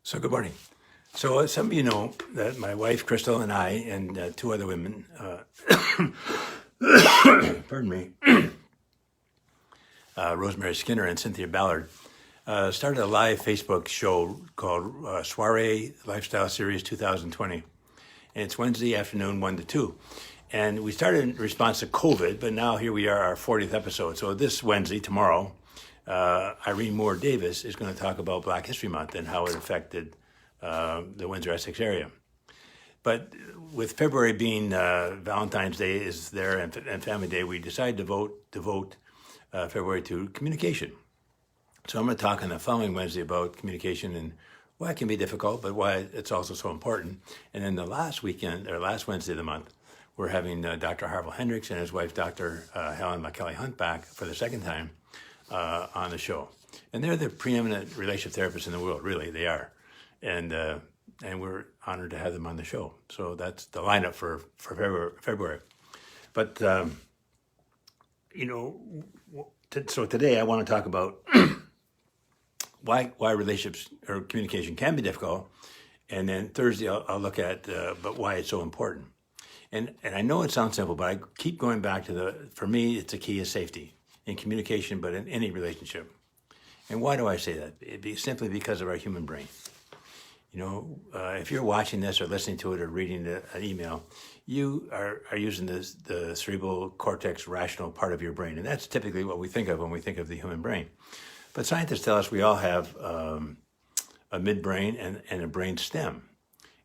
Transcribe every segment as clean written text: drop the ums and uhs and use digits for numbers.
So good morning. So some of you know that my wife Crystal and I and two other women, pardon me, Rosemary Skinner and Cynthia Ballard, started a live Facebook show called Soiree Lifestyle Series 2020. And it's Wednesday afternoon, 1 to 2. And we started in response to COVID, but now here we are, our 40th episode. So this Wednesday, tomorrow, Irene Moore Davis is going to talk about Black History Month and how it affected the Windsor-Essex area. But with February being Valentine's Day is there and Family Day, we decided to devote February to communication. So I'm going to talk on the following Wednesday about communication and why it can be difficult, but why it's also so important. And then the last Wednesday of the month, we're having Dr. Harville Hendricks and his wife, Dr. Helen McKelly Hunt, back for the second time on the show. And they're the preeminent relationship therapists in the world, really, they are. And we're honored to have them on the show. So that's the lineup for February. But, so today I want to talk about why relationships or communication can be difficult. And then Thursday I'll look at but why it's so important. And I know it sounds simple, but I keep going back to for me, it's the key is safety in communication, but in any relationship. And why do I say that? It'd be simply because of our human brain. If you're watching this or listening to it or reading an email, you are using the cerebral cortex rational part of your brain. And that's typically what we think of when we think of the human brain. But scientists tell us we all have a midbrain and a brain stem.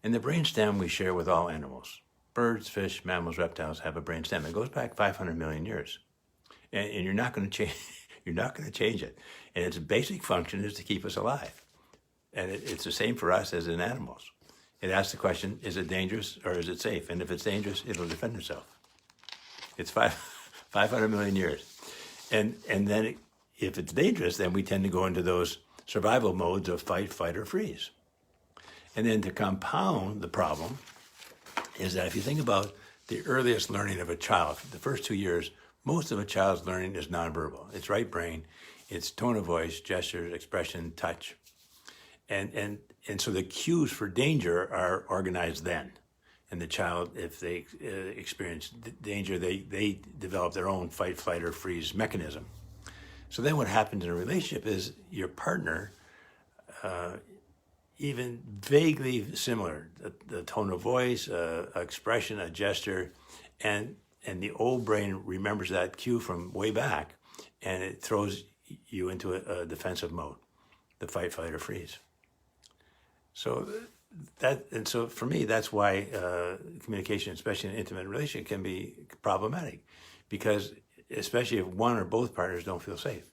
And the brain stem we share with all animals. Birds, fish, mammals, reptiles have a brain stem. It goes back 500 million years. And you're not going to change. You're not going to change it. And its basic function is to keep us alive. And it's the same for us as in animals. It asks the question, is it dangerous or is it safe? And if it's dangerous, it'll defend itself. It's 500 million years. And then if it's dangerous, then we tend to go into those survival modes of fight, flight, or freeze. And then to compound the problem is that if you think about the earliest learning of a child, the first 2 years, most of a child's learning is nonverbal. It's right brain, it's tone of voice, gestures, expression, touch. And so the cues for danger are organized then. And the child, if they experience danger, they develop their own fight, flight, or freeze mechanism. So then what happens in a relationship is your partner, even vaguely similar, the tone of voice, expression, a gesture, and the old brain remembers that cue from way back, and it throws you into a defensive mode, the fight, flight, or freeze. So so for me, that's why communication, especially in an intimate relationship, can be problematic, because especially if one or both partners don't feel safe,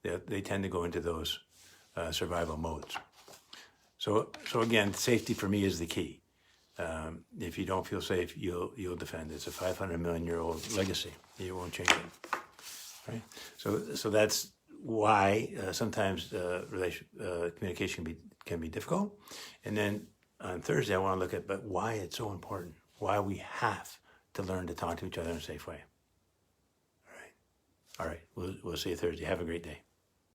they tend to go into those survival modes. So again, safety for me is the key. If you don't feel safe, you'll defend. It's a 500 million year old legacy. You won't change it, right? So that's why sometimes communication can be difficult. And then on Thursday, I want to look at but why it's so important, why we have to learn to talk to each other in a safe way. All right. We'll see you Thursday. Have a great day.